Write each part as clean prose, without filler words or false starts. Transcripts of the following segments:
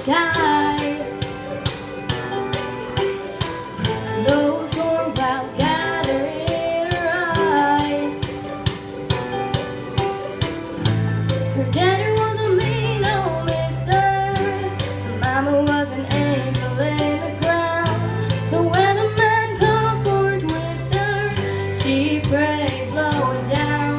skies. No storm clouds gather in her eyes. Her daddy was a mean old mister. Her mama was an angel in the ground. But when a man called for Twister, she prayed blowing down.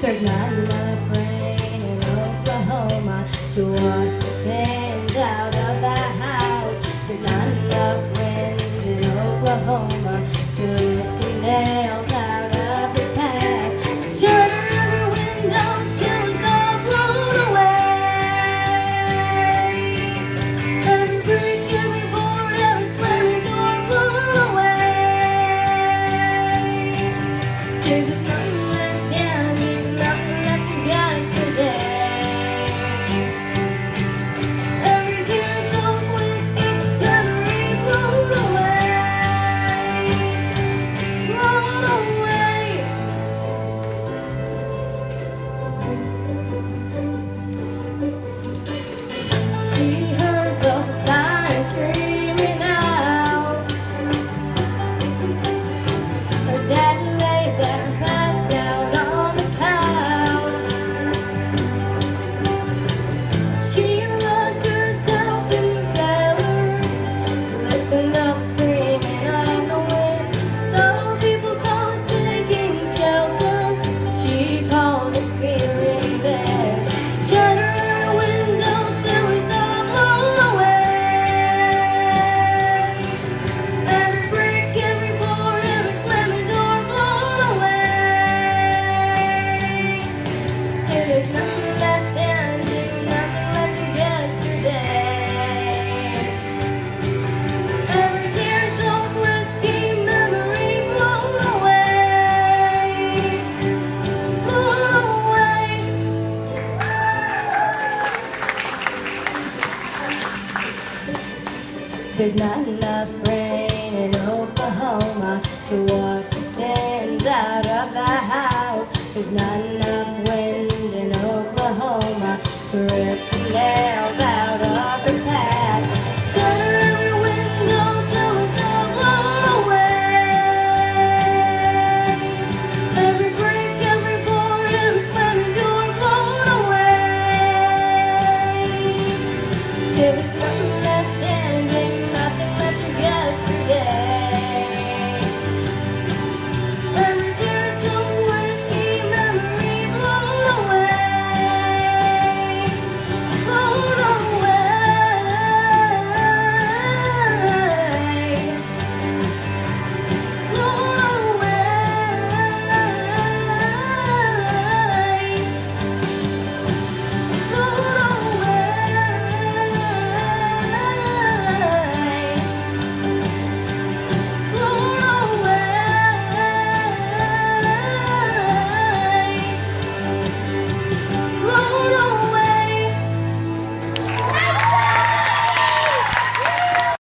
There's not enough rain in Oklahoma to wash the sins out of the house. There's not enough wind in Oklahoma to rip the nails out of the past. Shut her windows till it's all blown away. Every brick, every board, every slamming door blown away. There's just nothing left down here, nothing left of yesterday. Every tear soaked with ink, memory blown away, blown away. She heard those sirens screaming out. Her dad lay there passed out on the couch. She locked herself in the cellar, listened to the screaming of the wind. Some people call it taking shelter, she called it spirit bed. Shut her window till it's all blown away. Every brick, every board, every slamming door blown away. Till there's nothing left standing, nothing left of yesterday. Every tear soaked whiskey, memory blown away, blown away. There's not enough rain in Oklahoma to wash the sins out of the house. There's not enough wind in Oklahoma to rip the nails out of her past. Shut her window till it's all blown away. Every brick, every board, every slamming door blown away. Till there's